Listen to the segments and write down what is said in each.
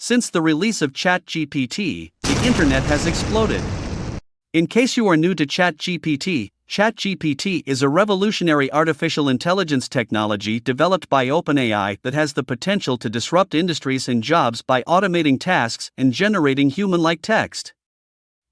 Since the release of Chat GPT, the internet has exploded. In case you are new to Chat GPT is a revolutionary artificial intelligence technology developed by OpenAI that has the potential to disrupt industries and jobs by automating tasks and generating human-like text.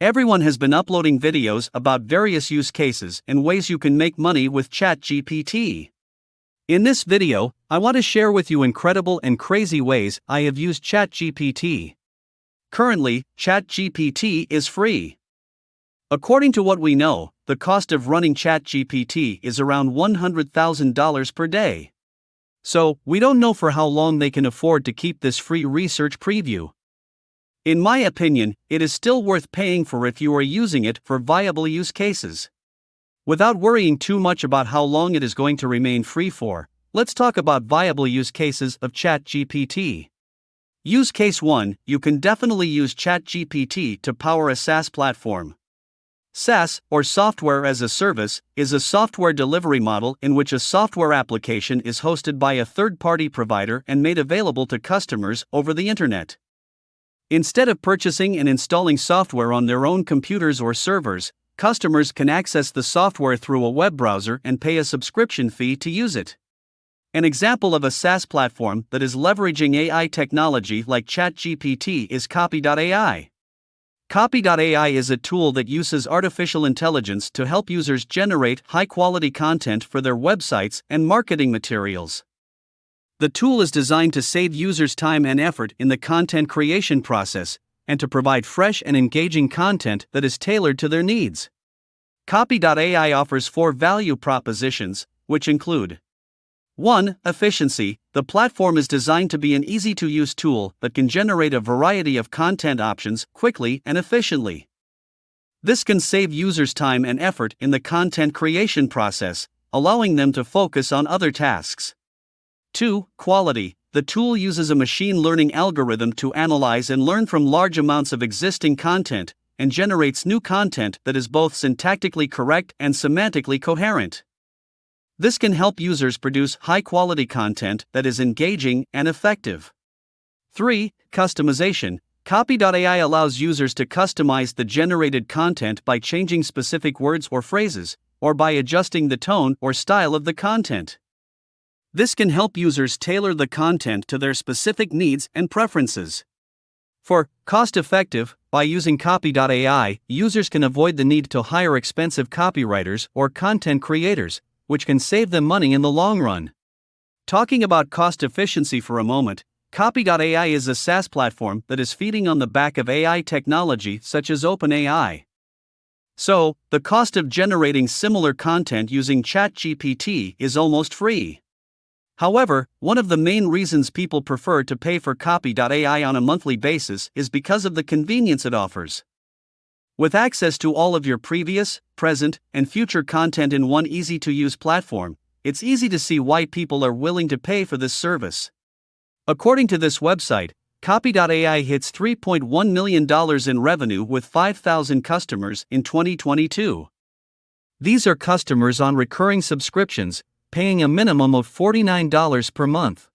Everyone has been uploading videos about various use cases and ways you can make money with Chat GPT. In this video, I want to share with you incredible and crazy ways I have used Chat GPT. Currently, Chat GPT is free. According to what we know, the cost of running Chat GPT is around $100,000 per day. So, we don't know for how long they can afford to keep this free research preview. In my opinion, it is still worth paying for if you are using it for viable use cases. Without worrying too much about how long it is going to remain free for, let's talk about viable use cases of Chat GPT. Use case 1, you can definitely use Chat GPT to power a SaaS platform. SaaS, or Software as a Service, is a software delivery model in which a software application is hosted by a third-party provider and made available to customers over the internet. Instead of purchasing and installing software on their own computers or servers, customers can access the software through a web browser and pay a subscription fee to use it. An example of a SaaS platform that is leveraging AI technology like ChatGPT is Copy.ai. Copy.ai is a tool that uses artificial intelligence to help users generate high-quality content for their websites and marketing materials. The tool is designed to save users time and effort in the content creation process, and to provide fresh and engaging content that is tailored to their needs. Copy.ai offers 4 value propositions, which include 1. Efficiency. The platform is designed to be an easy-to-use tool that can generate a variety of content options quickly and efficiently. This can save users time and effort in the content creation process, allowing them to focus on other tasks. 2. Quality. The tool uses a machine learning algorithm to analyze and learn from large amounts of existing content, and generates new content that is both syntactically correct and semantically coherent. This can help users produce high-quality content that is engaging and effective. 3. Customization. Copy.ai allows users to customize the generated content by changing specific words or phrases, or by adjusting the tone or style of the content. This can help users tailor the content to their specific needs and preferences. 4. Cost-effective. By using Copy.ai, users can avoid the need to hire expensive copywriters or content creators, which can save them money in the long run. Talking about cost efficiency for a moment, Copy.ai is a SaaS platform that is feeding on the back of AI technology such as OpenAI. So, the cost of generating similar content using ChatGPT is almost free. However, one of the main reasons people prefer to pay for Copy.ai on a monthly basis is because of the convenience it offers. With access to all of your previous, present, and future content in one easy-to-use platform, it's easy to see why people are willing to pay for this service. According to this website, Copy.ai hits $3.1 million in revenue with 5,000 customers in 2022. These are customers on recurring subscriptions, paying a minimum of $49 per month.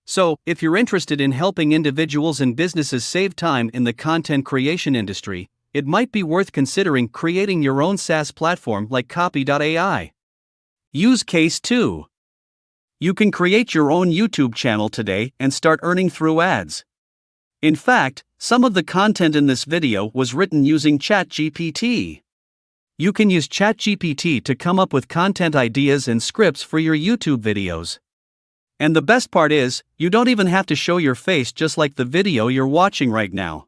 So, if you're interested in helping individuals and businesses save time in the content creation industry, it might be worth considering creating your own SaaS platform like Copy.ai. Use case 2. You can create your own YouTube channel today and start earning through ads. In fact, some of the content in this video was written using ChatGPT. You can use ChatGPT to come up with content ideas and scripts for your YouTube videos. And the best part is, you don't even have to show your face just like the video you're watching right now.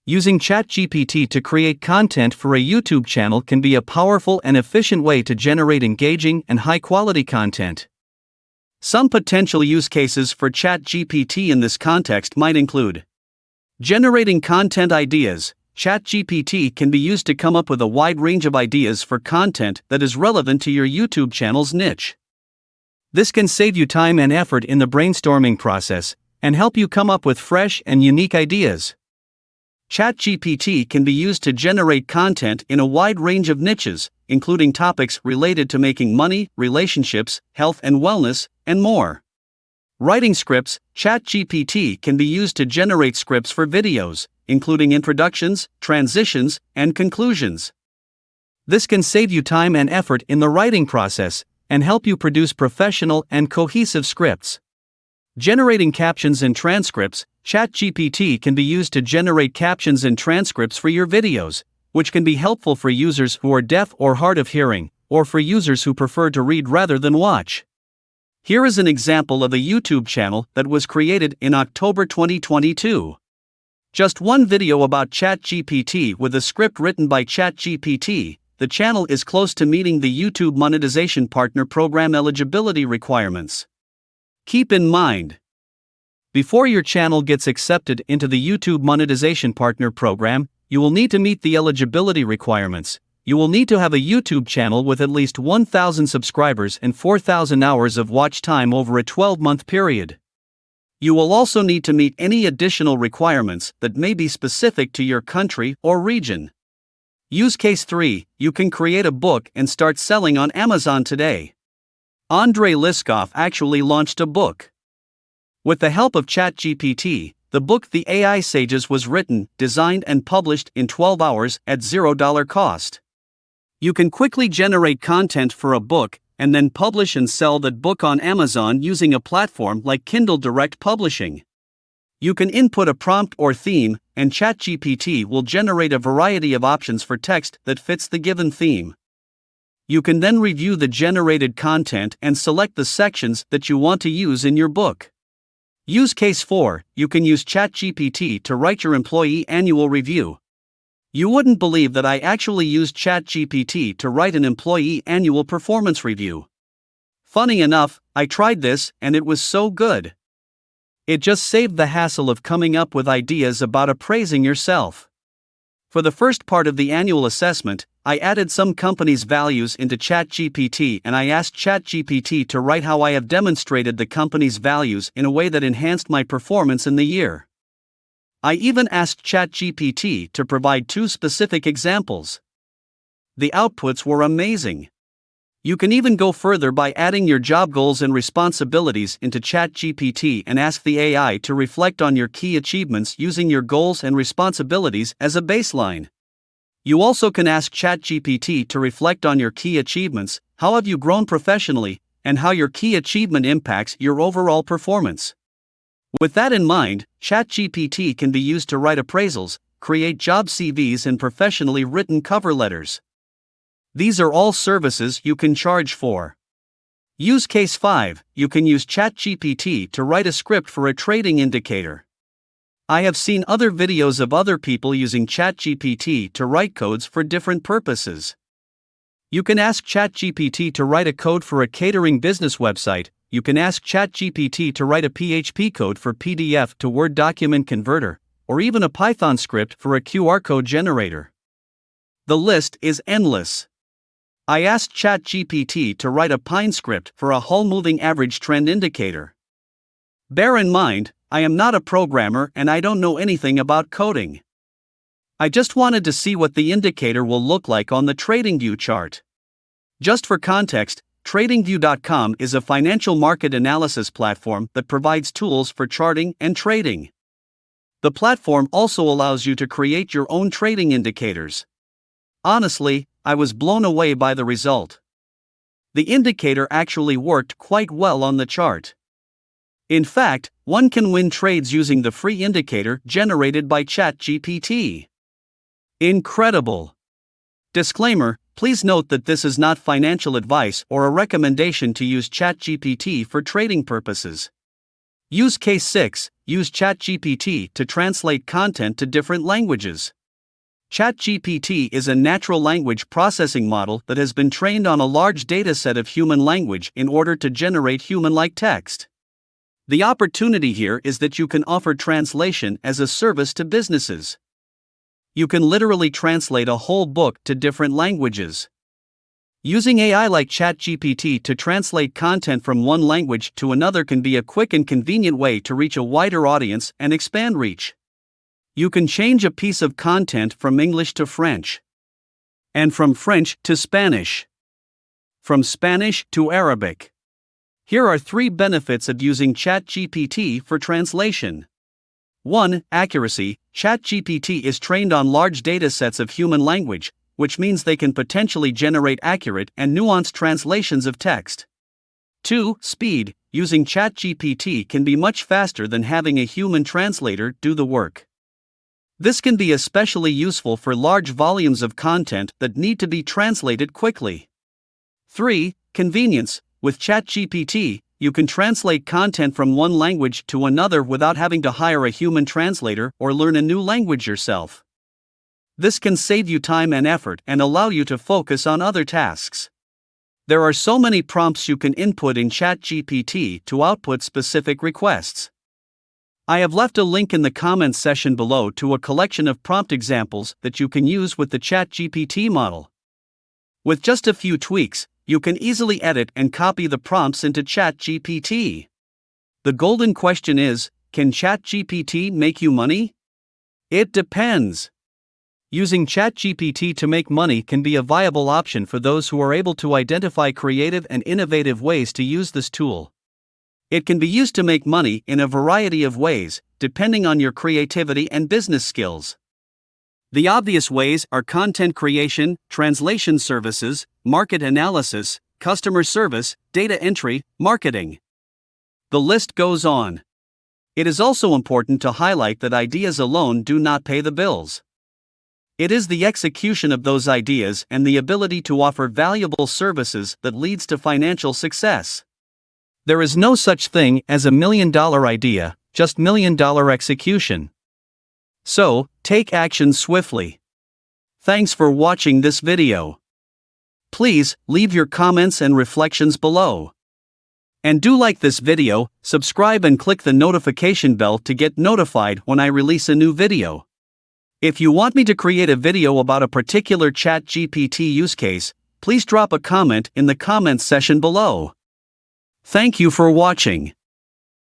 Using ChatGPT to create content for a YouTube channel can be a powerful and efficient way to generate engaging and high-quality content. Some potential use cases for ChatGPT in this context might include generating content ideas. ChatGPT can be used to come up with a wide range of ideas for content that is relevant to your YouTube channel's niche. This can save you time and effort in the brainstorming process, and help you come up with fresh and unique ideas. ChatGPT can be used to generate content in a wide range of niches, including topics related to making money, relationships, health and wellness, and more. Writing scripts. Chat GPT can be used to generate scripts for videos, including introductions, transitions, and conclusions. This can save you time and effort in the writing process and help you produce professional and cohesive scripts. Generating captions and transcripts. Chat GPT can be used to generate captions and transcripts for your videos, which can be helpful for users who are deaf or hard of hearing, or for users who prefer to read rather than watch. Here is an example of a YouTube channel that was created in October 2022. Just one video about Chat GPT with a script written by Chat GPT. The channel is close to meeting the YouTube Monetization Partner Program eligibility requirements. Keep in mind, before your channel gets accepted into the YouTube Monetization Partner Program, you will need to meet the eligibility requirements. You will need to have a YouTube channel with at least 1,000 subscribers and 4,000 hours of watch time over a 12-month period. You will also need to meet any additional requirements that may be specific to your country or region. Use case 3. You can create a book and start selling on Amazon today. Andrei Liskov actually launched a book. With the help of Chat GPT, the book The AI Sages was written, designed and published in 12 hours at $0 cost. You can quickly generate content for a book and then publish and sell that book on Amazon using a platform like Kindle Direct Publishing. You can input a prompt or theme, and ChatGPT will generate a variety of options for text that fits the given theme. You can then review the generated content and select the sections that you want to use in your book. Use case 4. You can use ChatGPT to write your employee annual review. You wouldn't believe that I actually used ChatGPT to write an employee annual performance review. Funny enough, I tried this and it was so good. It just saved the hassle of coming up with ideas about appraising yourself. For the first part of the annual assessment, I added some company's values into ChatGPT and I asked ChatGPT to write how I have demonstrated the company's values in a way that enhanced my performance in the year. I even asked ChatGPT to provide 2 specific examples. The outputs were amazing. You can even go further by adding your job goals and responsibilities into ChatGPT and ask the AI to reflect on your key achievements using your goals and responsibilities as a baseline. You also can ask ChatGPT to reflect on your key achievements, how have you grown professionally, and how your key achievement impacts your overall performance. With that in mind, ChatGPT can be used to write appraisals, create job CVs, and professionally written cover letters. These are all services you can charge for. Use case 5. You can use ChatGPT to write a script for a trading indicator. I have seen other videos of other people using ChatGPT to write codes for different purposes. You can ask ChatGPT to write a code for a catering business website. You can ask ChatGPT to write a PHP code for PDF to Word document converter, or even a Python script for a QR code generator. The list is endless. I asked ChatGPT to write a Pine script for a Hull moving average trend indicator. Bear in mind, I am not a programmer and I don't know anything about coding. I just wanted to see what the indicator will look like on the TradingView chart. Just for context, TradingView.com is a financial market analysis platform that provides tools for charting and trading. The platform also allows you to create your own trading indicators. Honestly, I was blown away by the result. The indicator actually worked quite well on the chart. In fact, one can win trades using the free indicator generated by ChatGPT. Incredible! Disclaimer: please note that this is not financial advice or a recommendation to use ChatGPT for trading purposes. Use case 6. Use ChatGPT to translate content to different languages. ChatGPT is a natural language processing model that has been trained on a large dataset of human language in order to generate human-like text. The opportunity here is that you can offer translation as a service to businesses. You can literally translate a whole book to different languages. Using AI like ChatGPT to translate content from one language to another can be a quick and convenient way to reach a wider audience and expand reach. You can change a piece of content from English to French, and from French to Spanish, from Spanish to Arabic, Here are 3 benefits of using Chat GPT for translation. 1. Accuracy. Chat GPT is trained on large datasets of human language, which means they can potentially generate accurate and nuanced translations of text. 2. Speed. Using Chat GPT can be much faster than having a human translator do the work. This can be especially useful for large volumes of content that need to be translated quickly. 3. Convenience. With Chat GPT, you can translate content from one language to another without having to hire a human translator or learn a new language yourself. This can save you time and effort and allow you to focus on other tasks. There are so many prompts you can input in Chat GPT to output specific requests. I have left a link in the comments section below to a collection of prompt examples that you can use with the Chat GPT model. With just a few tweaks, you can easily edit and copy the prompts into Chat GPT. The golden question is, can Chat GPT make you money? It depends. Using Chat GPT to make money can be a viable option for those who are able to identify creative and innovative ways to use this tool. It can be used to make money in a variety of ways, depending on your creativity and business skills. The obvious ways are content creation, translation services, market analysis, customer service, data entry, marketing. The list goes on. It is also important to highlight that ideas alone do not pay the bills. It is the execution of those ideas and the ability to offer valuable services that leads to financial success. There is no such thing as a $1 million idea, just $1 million execution. So, take action swiftly. Thanks for watching this video. Please, leave your comments and reflections below. And do like this video, subscribe and click the notification bell to get notified when I release a new video. If you want me to create a video about a particular Chat GPT use case, please drop a comment in the comments section below. Thank you for watching.